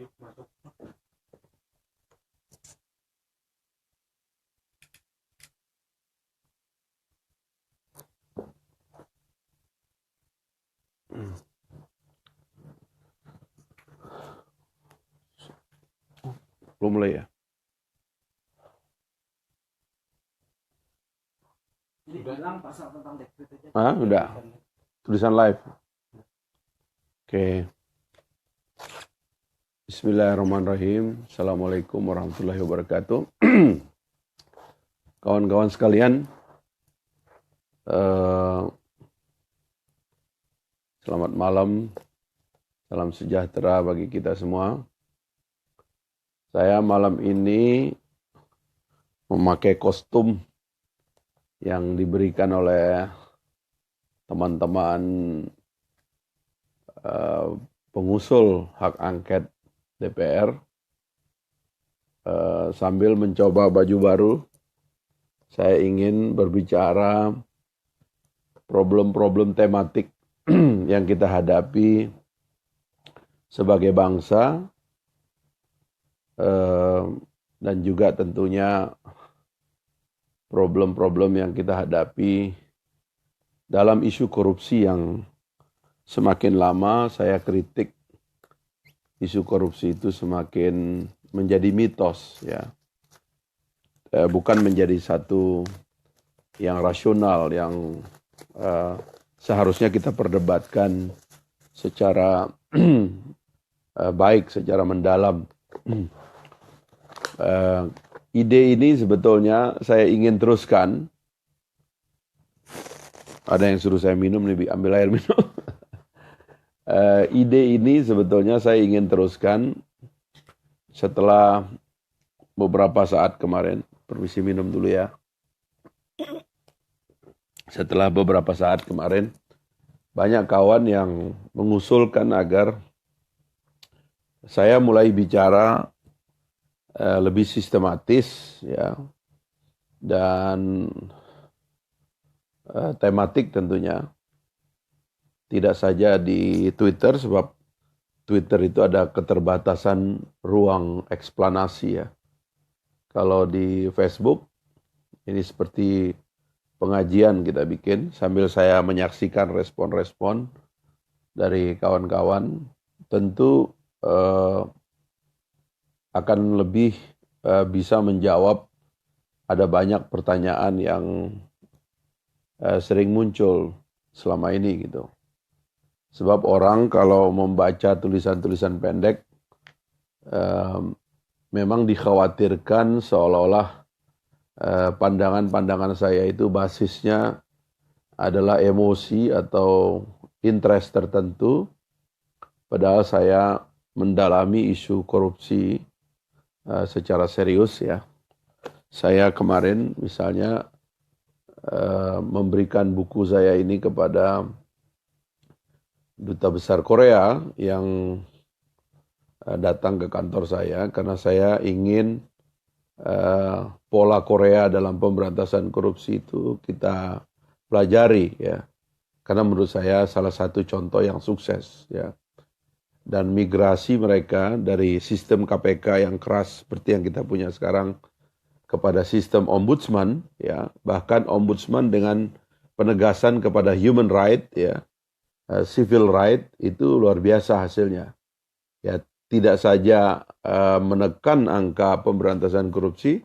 Belum mulai ya? Jadi bilang pasal tentang dekret aja. Udah. Tulisan live. Oke. Bismillahirrahmanirrahim. Assalamualaikum warahmatullahi wabarakatuh. Kawan-kawan sekalian, selamat malam. Salam sejahtera bagi kita semua. Saya malam ini memakai kostum yang diberikan oleh teman-teman pengusul hak angket DPR, sambil mencoba baju baru. Saya ingin berbicara problem-problem tematik yang kita hadapi sebagai bangsa, dan juga tentunya problem-problem yang kita hadapi dalam isu korupsi yang semakin lama saya kritik. Isu korupsi itu semakin menjadi mitos, ya, bukan menjadi satu yang rasional, yang seharusnya kita perdebatkan secara baik, secara mendalam. Ide ini sebetulnya saya ingin teruskan. Ada yang suruh saya minum nih, ambil air minum. Ide ini sebetulnya saya ingin teruskan setelah beberapa saat kemarin. Permisi minum dulu ya. Setelah beberapa saat kemarin, banyak kawan yang mengusulkan agar saya mulai bicara lebih sistematis, ya, dan tematik tentunya. Tidak saja di Twitter, sebab Twitter itu ada keterbatasan ruang eksplanasi, ya. Kalau di Facebook, ini seperti pengajian kita bikin, sambil saya menyaksikan respon-respon dari kawan-kawan, tentu akan lebih bisa menjawab ada banyak pertanyaan yang sering muncul selama ini gitu. Sebab orang kalau membaca tulisan-tulisan pendek memang dikhawatirkan seolah-olah pandangan-pandangan saya itu basisnya adalah emosi atau interest tertentu, padahal saya mendalami isu korupsi secara serius, ya. Saya kemarin misalnya memberikan buku saya ini kepada Duta Besar Korea yang datang ke kantor saya karena saya ingin pola Korea dalam pemberantasan korupsi itu kita pelajari, ya. Karena menurut saya salah satu contoh yang sukses, ya. Dan migrasi mereka dari sistem KPK yang keras seperti yang kita punya sekarang kepada sistem ombudsman, ya, bahkan ombudsman dengan penegasan kepada human right, ya, civil right, itu luar biasa hasilnya. Ya, tidak saja menekan angka pemberantasan korupsi,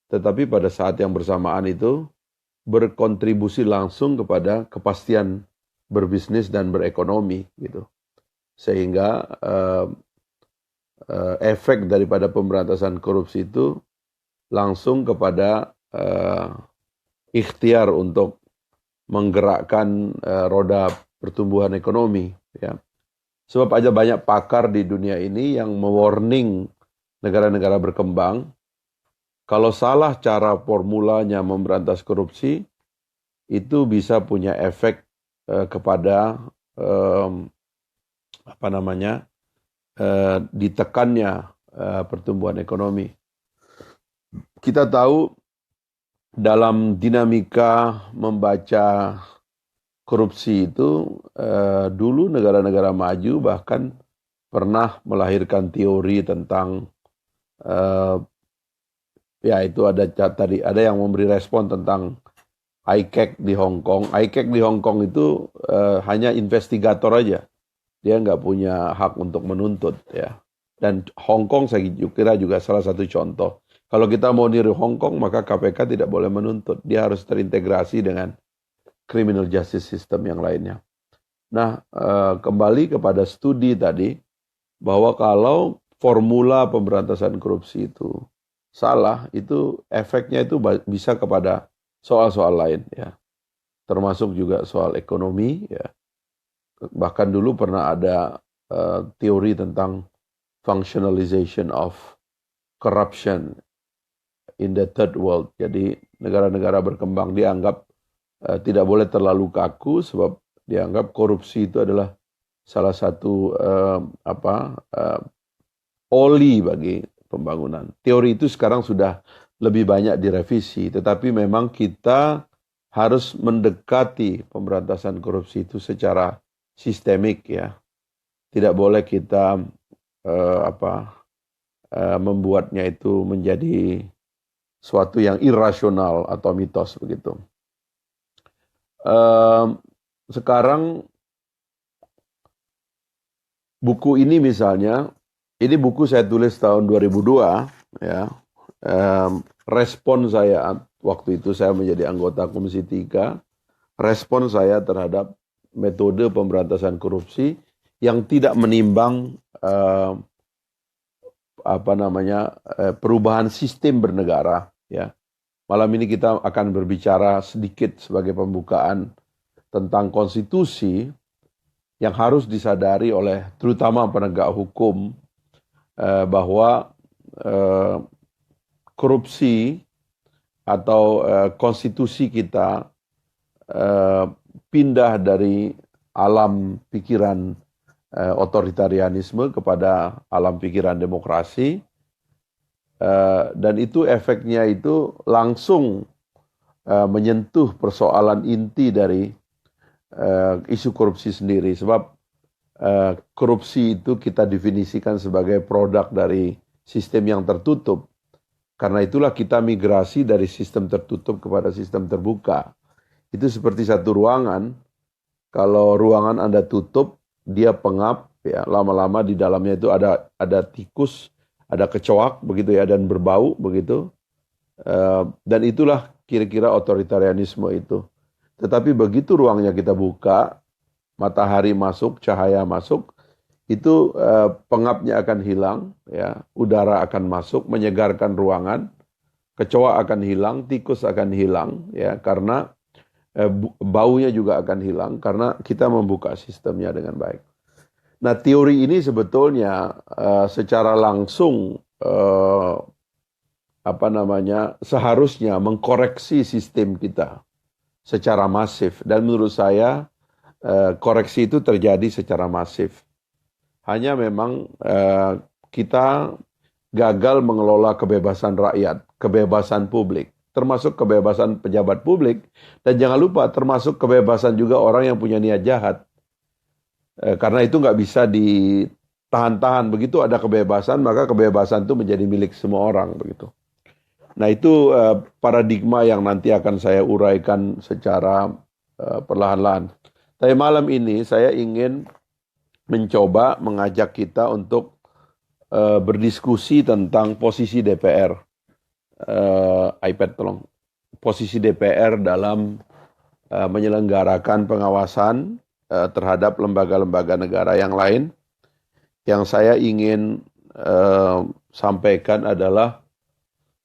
tetapi pada saat yang bersamaan itu berkontribusi langsung kepada kepastian berbisnis dan berekonomi, gitu. Sehingga efek daripada pemberantasan korupsi itu langsung kepada ikhtiar untuk menggerakkan roda pertumbuhan ekonomi, ya. Sebab ada banyak pakar di dunia ini yang mewarning negara-negara berkembang, kalau salah cara formulanya memberantas korupsi, itu bisa punya efek kepada ditekannya pertumbuhan ekonomi. Kita tahu dalam dinamika membaca korupsi itu, dulu negara-negara maju bahkan pernah melahirkan teori tentang ya itu tadi ada yang memberi respon tentang ICAC di Hong Kong. ICAC di Hong Kong itu hanya investigator aja. Dia nggak punya hak untuk menuntut ya. Dan Hong Kong saya kira juga salah satu contoh. Kalau kita mau niru Hong Kong maka KPK tidak boleh menuntut. Dia harus terintegrasi dengan criminal justice system yang lainnya. Nah, kembali kepada studi tadi bahwa kalau formula pemberantasan korupsi itu salah, itu efeknya itu bisa kepada soal-soal lain ya. Termasuk juga soal ekonomi ya. Bahkan dulu pernah ada teori tentang functionalization of corruption in the third world. Jadi negara-negara berkembang dianggap tidak boleh terlalu kaku sebab dianggap korupsi itu adalah salah satu oli bagi pembangunan. Teori itu sekarang sudah lebih banyak direvisi, tetapi memang kita harus mendekati pemberantasan korupsi itu secara sistemik ya. Tidak boleh kita membuatnya itu menjadi suatu yang irasional atau mitos begitu. Sekarang buku ini misalnya, ini buku saya tulis tahun 2002 ya. Respon saya waktu itu saya menjadi anggota Komisi 3, respon saya terhadap metode pemberantasan korupsi yang tidak menimbang perubahan sistem bernegara ya. Malam ini kita akan berbicara sedikit sebagai pembukaan tentang konstitusi yang harus disadari oleh terutama penegak hukum bahwa korupsi atau konstitusi kita pindah dari alam pikiran otoritarianisme kepada alam pikiran demokrasi, dan itu efeknya itu langsung menyentuh persoalan inti dari isu korupsi sendiri. Sebab korupsi itu kita definisikan sebagai produk dari sistem yang tertutup. Karena itulah kita migrasi dari sistem tertutup kepada sistem terbuka. Itu seperti satu ruangan. Kalau ruangan Anda tutup, dia pengap, ya lama-lama di dalamnya itu ada tikus, ada kecoak begitu ya, dan berbau begitu. Dan itulah kira-kira otoritarianisme itu. Tetapi begitu ruangnya kita buka, matahari masuk, cahaya masuk, itu pengapnya akan hilang, ya, udara akan masuk, menyegarkan ruangan, kecoa akan hilang, tikus akan hilang, ya, karena baunya juga akan hilang karena kita membuka sistemnya dengan baik. Nah, teori ini sebetulnya secara langsung seharusnya mengkoreksi sistem kita secara masif, dan menurut saya koreksi itu terjadi secara masif. Hanya memang kita gagal mengelola kebebasan rakyat, kebebasan publik, termasuk kebebasan pejabat publik, dan jangan lupa termasuk kebebasan juga orang yang punya niat jahat. Karena itu nggak bisa ditahan-tahan. Begitu ada kebebasan, maka kebebasan itu menjadi milik semua orang begitu. Nah, itu paradigma yang nanti akan saya uraikan secara perlahan-lahan. Tapi malam ini saya ingin mencoba mengajak kita untuk berdiskusi tentang posisi DPR. iPad tolong. Posisi DPR dalam menyelenggarakan pengawasan terhadap lembaga-lembaga negara yang lain. Yang saya ingin sampaikan adalah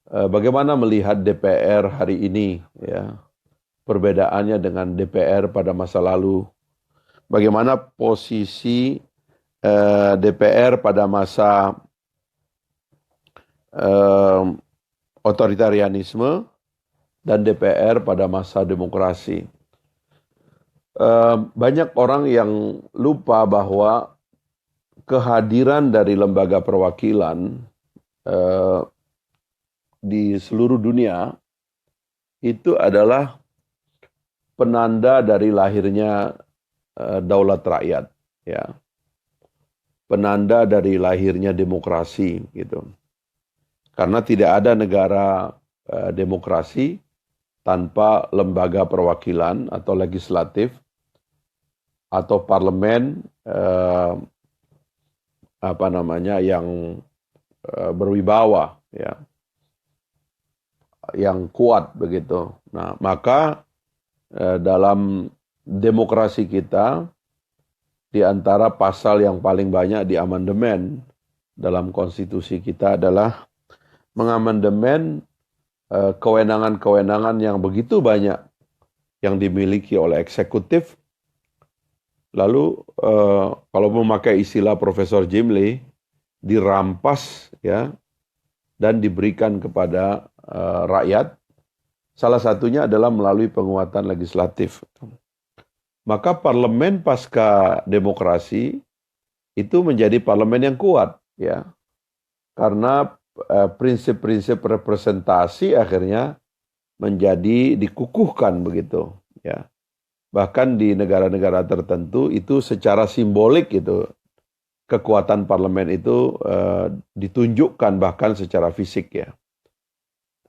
bagaimana melihat DPR hari ini, ya, perbedaannya dengan DPR pada masa lalu. Bagaimana posisi DPR pada masa otoritarianisme dan DPR pada masa demokrasi. Banyak orang yang lupa bahwa kehadiran dari lembaga perwakilan di seluruh dunia itu adalah penanda dari lahirnya daulat rakyat, ya. penanda dari lahirnya demokrasi gitu. Karena tidak ada negara demokrasi tanpa lembaga perwakilan atau legislatif atau parlemen yang berwibawa ya, yang kuat begitu. Nah, maka dalam demokrasi kita, di antara pasal yang paling banyak di amandemen dalam konstitusi kita adalah mengamandemen kewenangan-kewenangan yang begitu banyak yang dimiliki oleh eksekutif. Lalu kalau memakai istilah Profesor Jim Lee, dirampas ya dan diberikan kepada rakyat. Salah satunya adalah melalui penguatan legislatif. Maka parlemen pasca demokrasi itu menjadi parlemen yang kuat ya. Karena prinsip-prinsip representasi akhirnya menjadi dikukuhkan begitu ya. Bahkan di negara-negara tertentu itu secara simbolik itu kekuatan parlemen itu ditunjukkan bahkan secara fisik ya.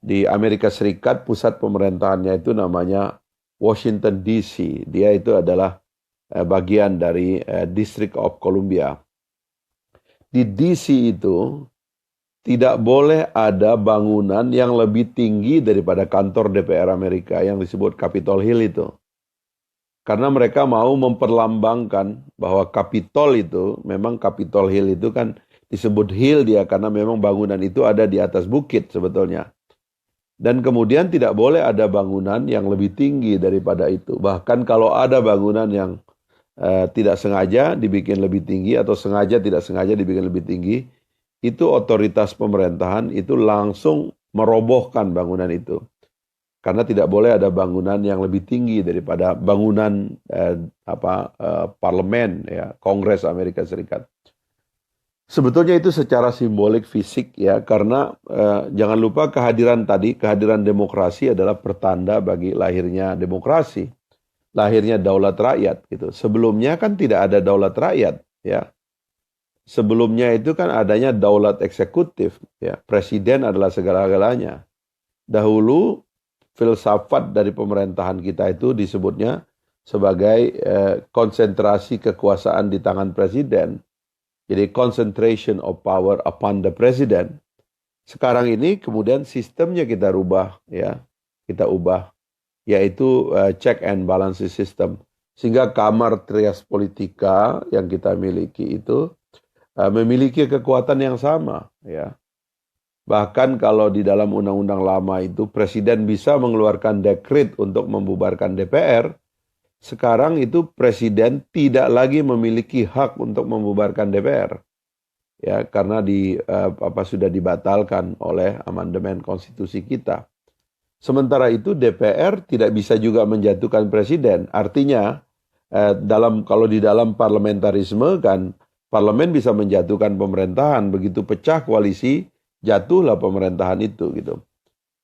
Di Amerika Serikat pusat pemerintahannya itu namanya Washington DC. Dia itu adalah bagian dari District of Columbia. Di DC itu tidak boleh ada bangunan yang lebih tinggi daripada kantor DPR Amerika yang disebut Capitol Hill itu. Karena mereka mau memperlambangkan bahwa Capitol itu, memang Capitol Hill itu kan disebut hill dia karena memang bangunan itu ada di atas bukit sebetulnya. Dan kemudian tidak boleh ada bangunan yang lebih tinggi daripada itu. Bahkan kalau ada bangunan yang tidak sengaja dibikin lebih tinggi atau sengaja tidak sengaja dibikin lebih tinggi, itu otoritas pemerintahan itu langsung merobohkan bangunan itu. Karena tidak boleh ada bangunan yang lebih tinggi daripada bangunan parlemen ya, Kongres Amerika Serikat. Sebetulnya itu secara simbolik fisik ya, karena jangan lupa kehadiran demokrasi adalah pertanda bagi lahirnya demokrasi, lahirnya daulat rakyat gitu. Sebelumnya kan tidak ada daulat rakyat ya. Sebelumnya itu kan adanya daulat eksekutif ya. Presiden adalah segala-galanya. Dahulu filsafat dari pemerintahan kita itu disebutnya sebagai konsentrasi kekuasaan di tangan presiden. Jadi concentration of power upon the president. Sekarang ini kemudian sistemnya kita rubah ya. Kita ubah yaitu check and balance system. Sehingga kamar trias politika yang kita miliki itu memiliki kekuatan yang sama ya. Bahkan kalau di dalam undang-undang lama itu presiden bisa mengeluarkan dekret untuk membubarkan DPR. Sekarang itu presiden tidak lagi memiliki hak untuk membubarkan DPR. Ya, karena sudah dibatalkan oleh amandemen konstitusi kita. Sementara itu DPR tidak bisa juga menjatuhkan presiden. Artinya kalau di dalam parlamentarisme kan parlemen bisa menjatuhkan pemerintahan, begitu pecah koalisi jatuhlah pemerintahan itu gitu.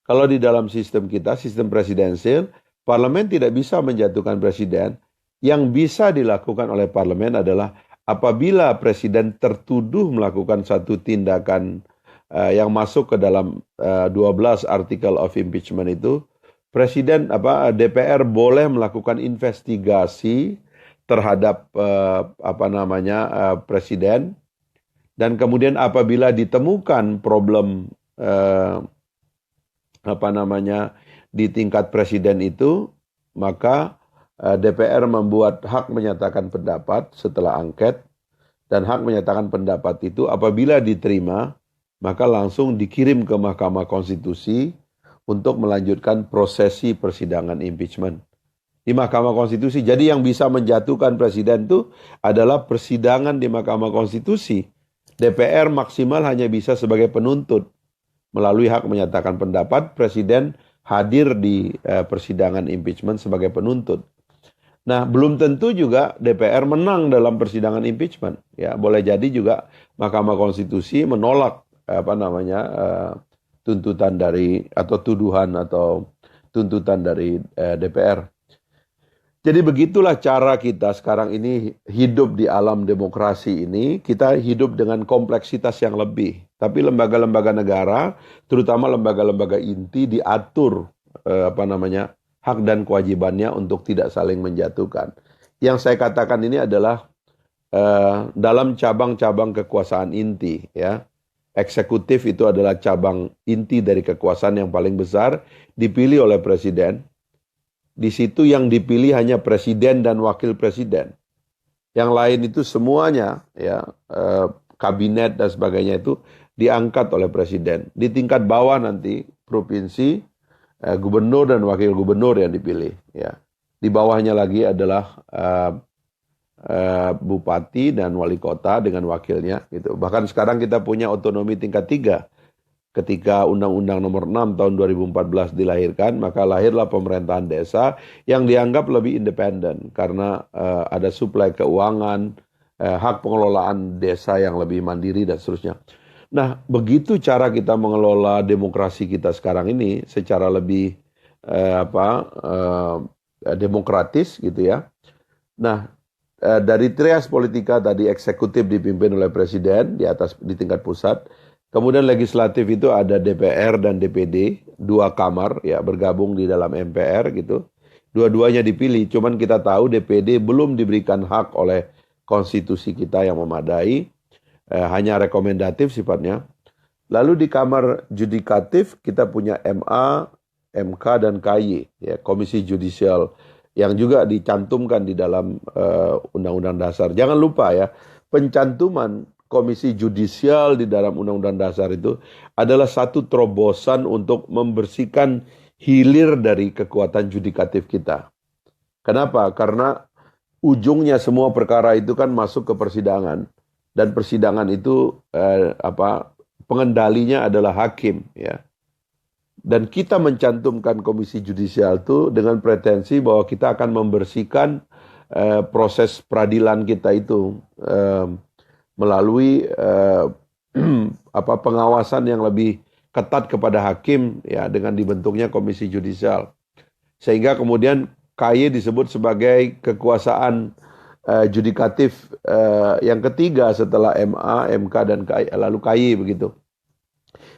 Kalau di dalam sistem kita, sistem presidensial, parlemen tidak bisa menjatuhkan presiden. Yang bisa dilakukan oleh parlemen adalah apabila presiden tertuduh melakukan satu tindakan yang masuk ke dalam 12 artikel of impeachment itu, DPR boleh melakukan investigasi terhadap presiden, dan kemudian apabila ditemukan problem di tingkat presiden itu, maka DPR membuat hak menyatakan pendapat setelah angket, dan hak menyatakan pendapat itu apabila diterima, maka langsung dikirim ke Mahkamah Konstitusi untuk melanjutkan prosesi persidangan impeachment. Di Mahkamah Konstitusi, jadi yang bisa menjatuhkan presiden itu adalah persidangan di Mahkamah Konstitusi. DPR maksimal hanya bisa sebagai penuntut. Melalui hak menyatakan pendapat, presiden hadir di persidangan impeachment sebagai penuntut. Nah, belum tentu juga DPR menang dalam persidangan impeachment. Ya, boleh jadi juga Mahkamah Konstitusi menolak tuntutan dari atau tuduhan atau tuntutan dari DPR. Jadi begitulah cara kita sekarang ini hidup di alam demokrasi ini. Kita hidup dengan kompleksitas yang lebih. Tapi lembaga-lembaga negara, terutama lembaga-lembaga inti diatur hak dan kewajibannya untuk tidak saling menjatuhkan. Yang saya katakan ini adalah dalam cabang-cabang kekuasaan inti, ya. Eksekutif itu adalah cabang inti dari kekuasaan yang paling besar, dipilih oleh presiden. Di situ yang dipilih hanya presiden dan wakil presiden. Yang lain itu semuanya, ya, kabinet dan sebagainya itu diangkat oleh presiden. Di tingkat bawah nanti provinsi, gubernur dan wakil gubernur yang dipilih. Ya. Di bawahnya lagi adalah bupati dan wali kota dengan wakilnya. Gitu. Bahkan sekarang kita punya otonomi tingkat 3. Ketika Undang-Undang Nomor 6 tahun 2014 dilahirkan, maka lahirlah pemerintahan desa yang dianggap lebih independen karena ada suplai keuangan, hak pengelolaan desa yang lebih mandiri dan seterusnya. Nah, begitu cara kita mengelola demokrasi kita sekarang ini secara lebih demokratis gitu ya. Nah, dari trias politika tadi eksekutif dipimpin oleh presiden di tingkat pusat. Kemudian legislatif itu ada DPR dan DPD, 2 kamar ya bergabung di dalam MPR gitu. Dua-duanya dipilih, cuman kita tahu DPD belum diberikan hak oleh konstitusi kita yang memadai, hanya rekomendatif sifatnya. Lalu di kamar judikatif kita punya MA, MK dan KY, ya, Komisi Judisial yang juga dicantumkan di dalam Undang-Undang Dasar. Jangan lupa ya, pencantuman Komisi Judisial di dalam Undang-Undang Dasar itu adalah satu terobosan untuk membersihkan hilir dari kekuatan judikatif kita. Kenapa? Karena ujungnya semua perkara itu kan masuk ke persidangan dan persidangan itu pengendalinya adalah hakim, ya. Dan kita mencantumkan Komisi Judisial itu dengan pretensi bahwa kita akan membersihkan proses peradilan kita itu melalui pengawasan yang lebih ketat kepada hakim ya dengan dibentuknya Komisi Judisial. Sehingga kemudian KY disebut sebagai kekuasaan judikatif yang ketiga setelah MA, MK dan KY, lalu KY begitu.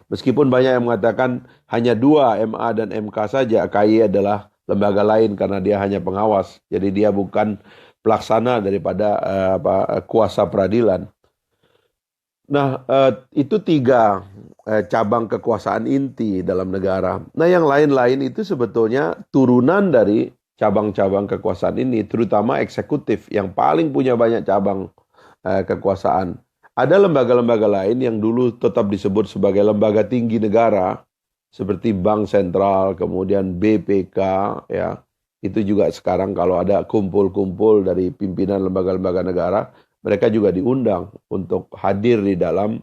Meskipun banyak yang mengatakan hanya 2 MA dan MK saja, KY adalah lembaga lain karena dia hanya pengawas. Jadi dia bukan pelaksana daripada kuasa peradilan. Nah, itu 3 cabang kekuasaan inti dalam negara. Nah, yang lain-lain itu sebetulnya turunan dari cabang-cabang kekuasaan ini, terutama eksekutif yang paling punya banyak cabang kekuasaan. Ada lembaga-lembaga lain yang dulu tetap disebut sebagai lembaga tinggi negara, seperti Bank Sentral, kemudian BPK, ya. Itu juga sekarang kalau ada kumpul-kumpul dari pimpinan lembaga-lembaga negara, mereka juga diundang untuk hadir di dalam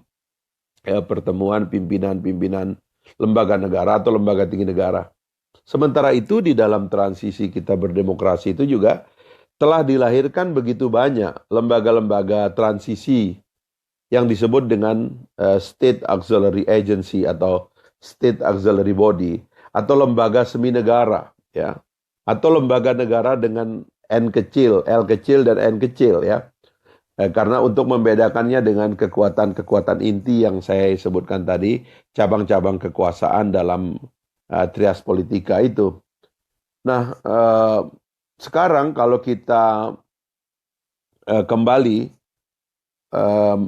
pertemuan pimpinan-pimpinan lembaga negara atau lembaga tinggi negara. Sementara itu di dalam transisi kita berdemokrasi itu juga telah dilahirkan begitu banyak lembaga-lembaga transisi yang disebut dengan State Auxiliary Agency atau State Auxiliary Body atau lembaga semi negara, ya, atau lembaga negara dengan N kecil, L kecil dan N kecil, ya. Karena untuk membedakannya dengan kekuatan-kekuatan inti yang saya sebutkan tadi, cabang-cabang kekuasaan dalam trias politika itu. Nah, sekarang kalau kita kembali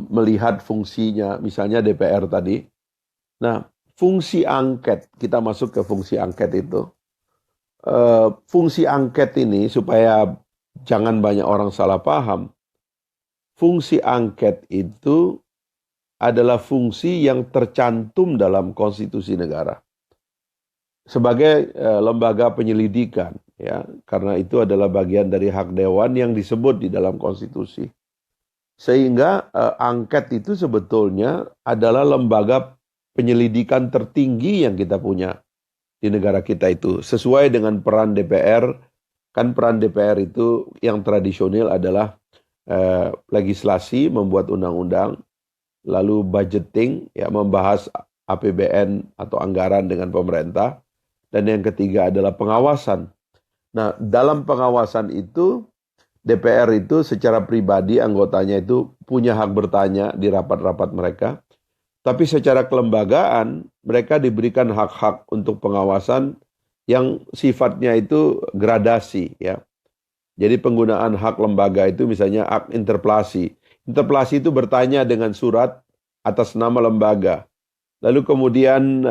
melihat fungsinya, misalnya DPR tadi. Nah, fungsi angket, kita masuk ke fungsi angket itu. Fungsi angket ini supaya jangan banyak orang salah paham. Fungsi angket itu adalah fungsi yang tercantum dalam konstitusi negara sebagai lembaga penyelidikan, ya, karena itu adalah bagian dari hak dewan yang disebut di dalam konstitusi. Sehingga angket itu sebetulnya adalah lembaga penyelidikan tertinggi yang kita punya di negara kita itu. Sesuai dengan peran DPR, kan peran DPR itu yang tradisional adalah legislasi, membuat undang-undang, lalu budgeting, ya, membahas APBN atau anggaran dengan pemerintah, dan yang ketiga adalah pengawasan. Nah, dalam pengawasan itu DPR itu secara pribadi anggotanya itu punya hak bertanya di rapat-rapat mereka, tapi secara kelembagaan mereka diberikan hak-hak untuk pengawasan yang sifatnya itu gradasi ya. Jadi penggunaan hak lembaga itu misalnya hak interpelasi. Interpelasi itu bertanya dengan surat atas nama lembaga. Lalu kemudian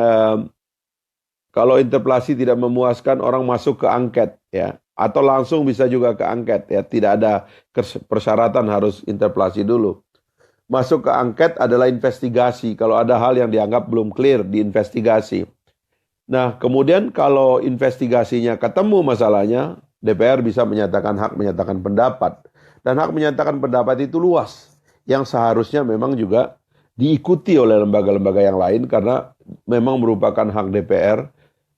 kalau interpelasi tidak memuaskan, orang masuk ke angket ya, atau langsung bisa juga ke angket ya, tidak ada persyaratan harus interpelasi dulu. Masuk ke angket adalah investigasi. Kalau ada hal yang dianggap belum clear, diinvestigasi. Nah, kemudian kalau investigasinya ketemu masalahnya, DPR bisa menyatakan hak menyatakan pendapat. Dan hak menyatakan pendapat itu luas, yang seharusnya memang juga diikuti oleh lembaga-lembaga yang lain, karena memang merupakan hak DPR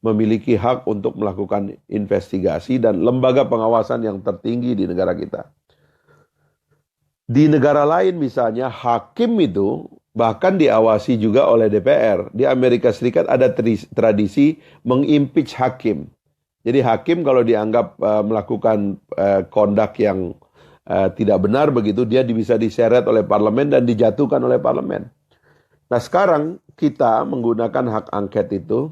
memiliki hak untuk melakukan investigasi dan lembaga pengawasan yang tertinggi di negara kita. Di negara lain misalnya hakim itu bahkan diawasi juga oleh DPR. Di Amerika Serikat ada tradisi mengimpeach hakim. Jadi hakim kalau dianggap melakukan kondak yang tidak benar begitu, dia bisa diseret oleh parlemen dan dijatuhkan oleh parlemen. Nah sekarang kita menggunakan hak angket itu,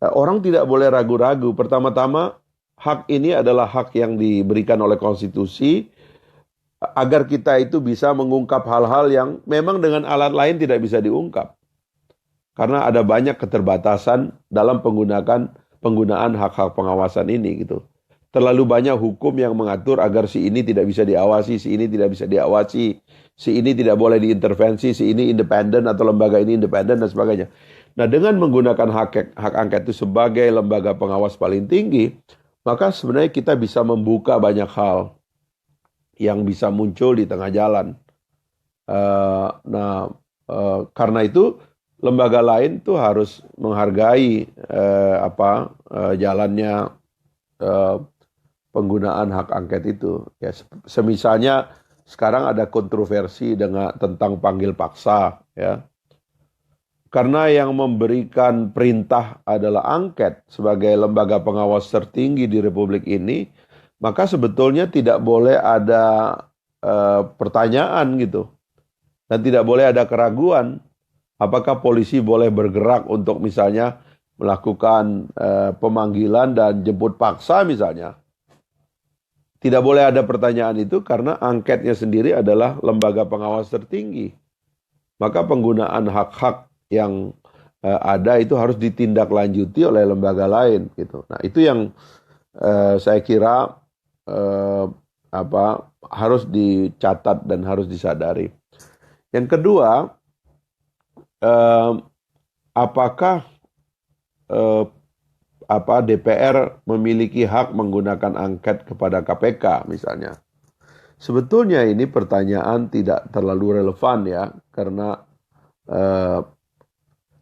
orang tidak boleh ragu-ragu. Pertama-tama, hak ini adalah hak yang diberikan oleh konstitusi agar kita itu bisa mengungkap hal-hal yang memang dengan alat lain tidak bisa diungkap. Karena ada banyak keterbatasan dalam penggunaan hak-hak pengawasan ini gitu. Terlalu banyak hukum yang mengatur agar si ini tidak bisa diawasi, si ini tidak bisa diawasi, si ini tidak boleh diintervensi, si ini independen atau lembaga ini independen dan sebagainya. Nah, dengan menggunakan hak angket itu sebagai lembaga pengawas paling tinggi, maka sebenarnya kita bisa membuka banyak hal yang bisa muncul di tengah jalan. Karena itu lembaga lain tuh harus menghargai jalannya penggunaan hak angket itu. Ya, semisalnya sekarang ada kontroversi tentang panggil paksa, ya. Karena yang memberikan perintah adalah angket sebagai lembaga pengawas tertinggi di Republik ini, maka sebetulnya tidak boleh ada pertanyaan gitu. Dan tidak boleh ada keraguan. Apakah polisi boleh bergerak untuk misalnya melakukan pemanggilan dan jemput paksa misalnya. Tidak boleh ada pertanyaan itu karena angketnya sendiri adalah lembaga pengawas tertinggi. Maka penggunaan hak-hak yang ada itu harus ditindaklanjuti oleh lembaga lain gitu. Nah, itu yang saya kira harus dicatat dan harus disadari. Yang kedua, apakah DPR memiliki hak menggunakan angket kepada KPK misalnya? Sebetulnya ini pertanyaan tidak terlalu relevan ya, karena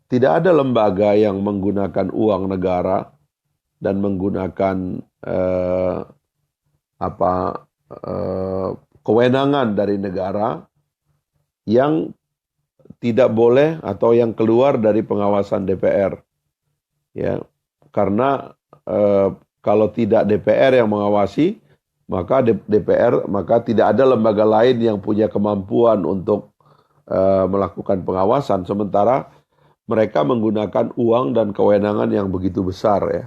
tidak ada lembaga yang menggunakan uang negara dan menggunakan kewenangan dari negara yang tidak boleh atau yang keluar dari pengawasan DPR. Ya, karena kalau tidak DPR yang mengawasi, maka tidak ada lembaga lain yang punya kemampuan untuk melakukan pengawasan. Sementara mereka menggunakan uang dan kewenangan yang begitu besar ya.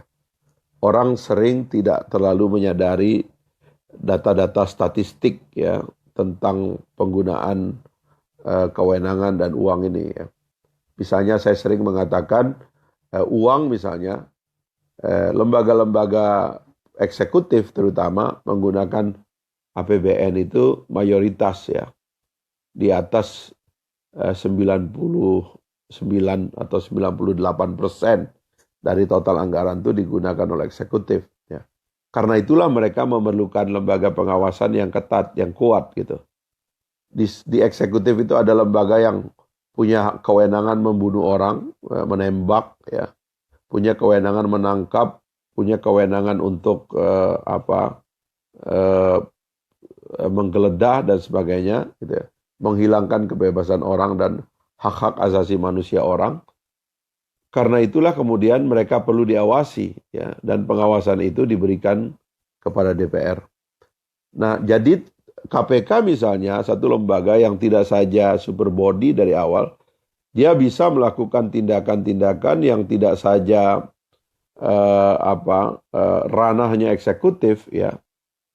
Orang sering tidak terlalu menyadari data-data statistik ya tentang penggunaan kewenangan dan uang ini ya. Misalnya saya sering mengatakan uang misalnya lembaga-lembaga eksekutif terutama menggunakan APBN itu mayoritas ya di atas 99 atau 98% dari total anggaran itu digunakan oleh eksekutif ya. Karena itulah mereka memerlukan lembaga pengawasan yang ketat, yang kuat gitu. Di eksekutif itu ada lembaga yang punya kewenangan membunuh orang, menembak ya. Punya kewenangan menangkap, punya kewenangan untuk menggeledah dan sebagainya gitu ya. Menghilangkan kebebasan orang dan hak-hak asasi manusia orang. Karena itulah kemudian mereka perlu diawasi ya, dan pengawasan itu diberikan kepada DPR. Nah, jadi KPK misalnya satu lembaga yang tidak saja super body dari awal, dia bisa melakukan tindakan-tindakan yang tidak saja ranahnya eksekutif ya,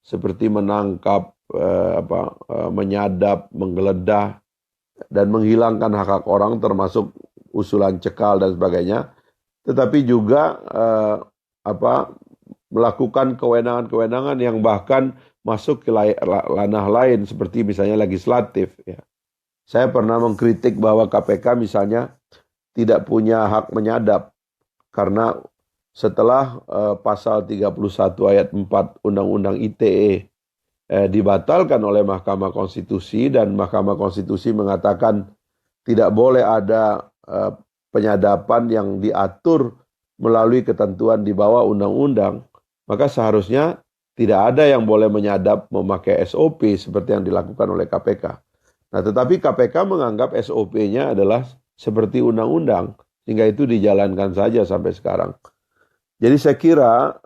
seperti menangkap, menyadap, menggeledah dan menghilangkan hak-hak orang termasuk usulan cekal dan sebagainya, tetapi juga melakukan kewenangan-kewenangan yang bahkan masuk ke ranah lain seperti misalnya legislatif ya. Saya pernah mengkritik bahwa KPK misalnya tidak punya hak menyadap karena setelah pasal 31 ayat 4 Undang-Undang ITE dibatalkan oleh Mahkamah Konstitusi dan Mahkamah Konstitusi mengatakan tidak boleh ada penyadapan yang diatur melalui ketentuan di bawah undang-undang, maka seharusnya tidak ada yang boleh menyadap memakai SOP seperti yang dilakukan oleh KPK. Nah, tetapi KPK menganggap SOP-nya adalah seperti undang-undang, sehingga itu dijalankan saja sampai sekarang. Jadi saya kira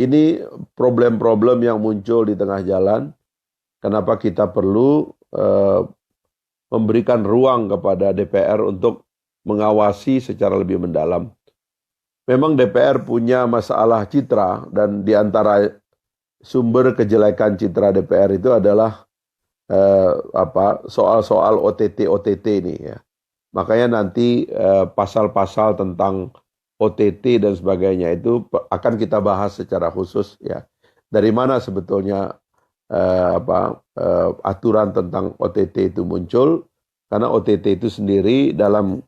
ini problem-problem yang muncul di tengah jalan. Kenapa kita perlu memberikan ruang kepada DPR untuk mengawasi secara lebih mendalam. Memang DPR punya masalah citra dan di antara sumber kejelekan citra DPR itu adalah soal-soal OTT ini ya. Makanya nanti pasal-pasal tentang OTT dan sebagainya itu akan kita bahas secara khusus ya. Dari mana sebetulnya aturan tentang OTT itu muncul? Karena OTT itu sendiri dalam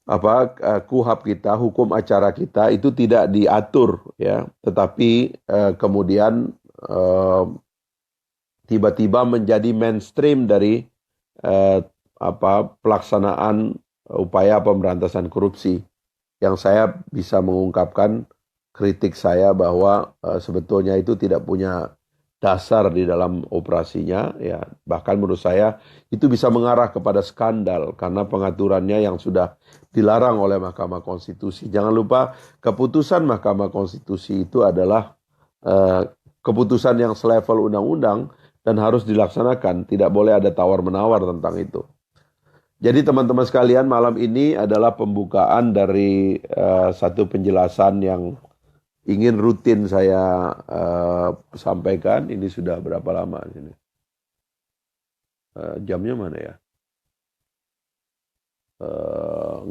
KUHP kita, hukum acara kita itu tidak diatur ya, tetapi kemudian tiba-tiba menjadi mainstream dari pelaksanaan upaya pemberantasan korupsi. Yang saya bisa mengungkapkan kritik saya bahwa sebetulnya itu tidak punya dasar di dalam operasinya ya, bahkan menurut saya itu bisa mengarah kepada skandal karena pengaturannya yang sudah dilarang oleh Mahkamah Konstitusi. Jangan lupa keputusan Mahkamah Konstitusi itu adalah keputusan yang selevel undang-undang dan harus dilaksanakan, tidak boleh ada tawar-menawar tentang itu. Jadi teman-teman sekalian, malam ini adalah pembukaan dari satu penjelasan yang ingin rutin saya sampaikan. Ini sudah berapa lama ini? Jamnya mana ya?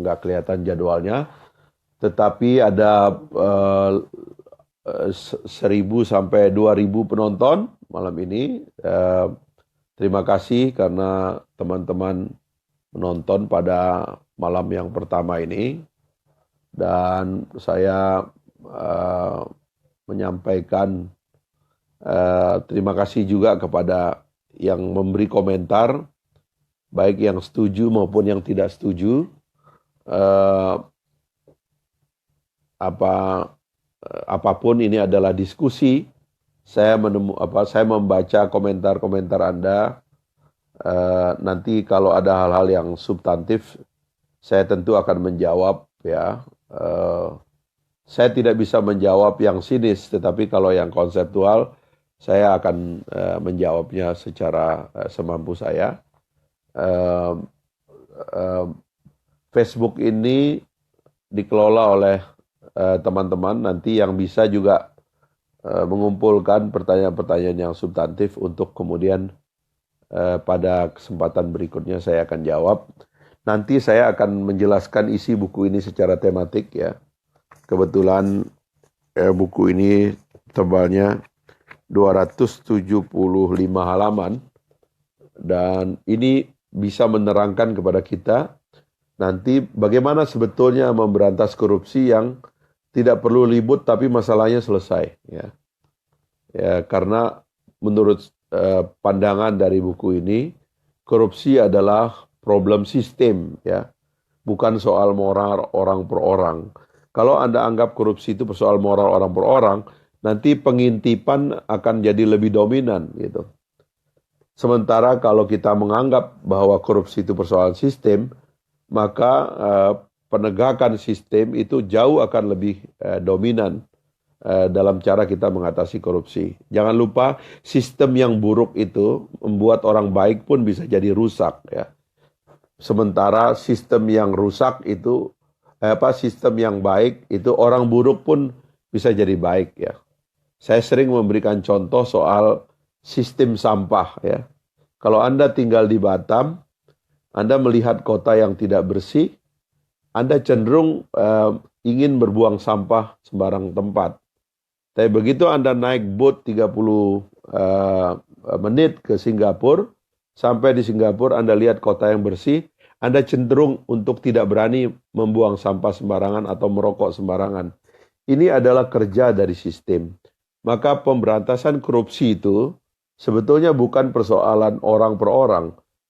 Nggak kelihatan jadwalnya. Tetapi ada 1.000 sampai 2.000 penonton malam ini. Terima kasih karena teman-teman menonton pada malam yang pertama ini. Dan saya menyampaikan terima kasih juga kepada yang memberi komentar, baik yang setuju maupun yang tidak setuju. Apapun ini adalah diskusi. Saya membaca komentar-komentar Anda. Nanti kalau ada hal-hal yang substantif, saya tentu akan menjawab ya. Saya tidak bisa menjawab yang sinis, tetapi kalau yang konseptual, saya akan menjawabnya secara semampu saya. Facebook ini dikelola oleh teman-teman nanti yang bisa juga mengumpulkan pertanyaan-pertanyaan yang substantif untuk kemudian pada kesempatan berikutnya saya akan jawab. Nanti saya akan menjelaskan isi buku ini secara tematik ya. Kebetulan buku ini tebalnya 275 halaman dan ini bisa menerangkan kepada kita nanti bagaimana sebetulnya memberantas korupsi yang tidak perlu ribut tapi masalahnya selesai ya. Ya, karena menurut pandangan dari buku ini korupsi adalah problem sistem ya, bukan soal moral orang per orang. Kalau Anda anggap korupsi itu persoal moral orang per orang, nanti pengintipan akan jadi lebih dominan gitu. Sementara kalau kita menganggap bahwa korupsi itu persoalan sistem, maka penegakan sistem itu jauh akan lebih dominan dalam cara kita mengatasi korupsi. Jangan lupa sistem yang buruk itu membuat orang baik pun bisa jadi rusak ya. Sementara sistem yang rusak itu sistem yang baik itu orang buruk pun bisa jadi baik ya. Saya sering memberikan contoh soal sistem sampah ya. Kalau Anda tinggal di Batam, Anda melihat kota yang tidak bersih, Anda cenderung ingin berbuang sampah sembarang tempat. Tapi begitu Anda naik boat 30 menit ke Singapura, sampai di Singapura Anda lihat kota yang bersih, Anda cenderung untuk tidak berani membuang sampah sembarangan atau merokok sembarangan. Ini adalah kerja dari sistem. Maka pemberantasan korupsi itu sebetulnya bukan persoalan orang per orang,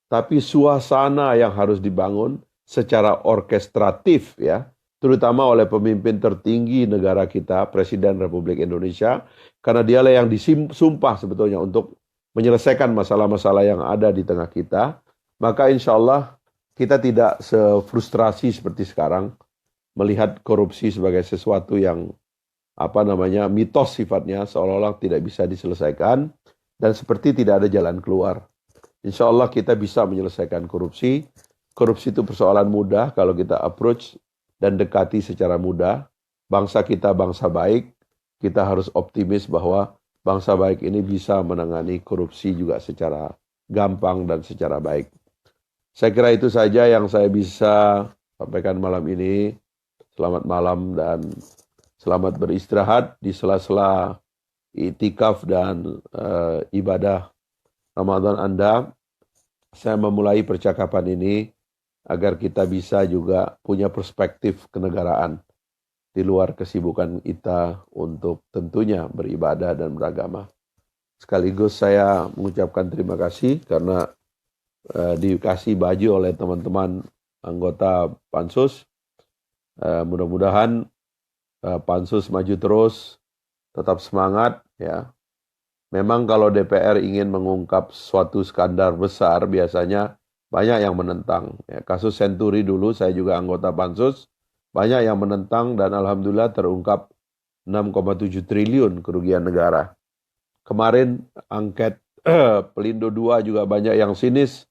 tapi suasana yang harus dibangun secara orkestratif ya, terutama oleh pemimpin tertinggi negara kita, Presiden Republik Indonesia, karena dialah yang disumpah sebetulnya untuk menyelesaikan masalah-masalah yang ada di tengah kita. Maka insya Allah kita tidak sefrustrasi seperti sekarang melihat korupsi sebagai sesuatu yang mitos sifatnya, seolah-olah tidak bisa diselesaikan dan seperti tidak ada jalan keluar. Insya Allah kita bisa menyelesaikan korupsi. Korupsi itu persoalan mudah kalau kita approach dan dekati secara mudah. Bangsa kita bangsa baik, kita harus optimis bahwa bangsa baik ini bisa menangani korupsi juga secara gampang dan secara baik. Saya kira itu saja yang saya bisa sampaikan malam ini. Selamat malam dan selamat beristirahat di sela-sela itikaf dan ibadah Ramadan Anda. Saya memulai percakapan ini agar kita bisa juga punya perspektif kenegaraan di luar kesibukan kita untuk tentunya beribadah dan beragama. Sekaligus saya mengucapkan terima kasih karena dikasih baju oleh teman-teman anggota Pansus. Mudah-mudahan Pansus maju terus, tetap semangat ya. Memang kalau DPR ingin mengungkap suatu skandal besar, biasanya banyak yang menentang. Ya, kasus Senturi dulu, saya juga anggota Pansus, banyak yang menentang dan alhamdulillah terungkap 6,7 triliun kerugian negara. Kemarin angket Pelindo II juga banyak yang sinis,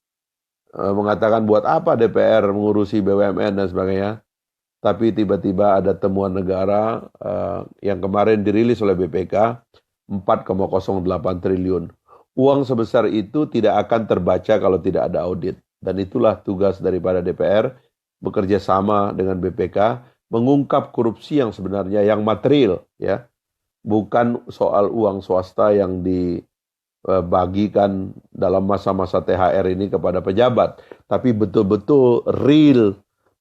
mengatakan buat apa DPR mengurusi BUMN dan sebagainya. Tapi tiba-tiba ada temuan negara yang kemarin dirilis oleh BPK, 4,08 triliun. Uang sebesar itu tidak akan terbaca kalau tidak ada audit. Dan itulah tugas daripada DPR, bekerja sama dengan BPK, mengungkap korupsi yang sebenarnya, yang material. Ya, bukan soal uang swasta yang dibagikan dalam masa-masa THR ini kepada pejabat. Tapi betul-betul real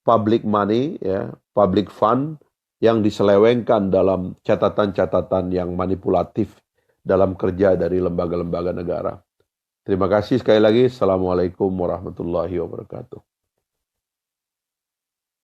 public money, ya, public fund yang diselewengkan dalam catatan-catatan yang manipulatif dalam kerja dari lembaga-lembaga negara. Terima kasih sekali lagi. Assalamualaikum warahmatullahi wabarakatuh.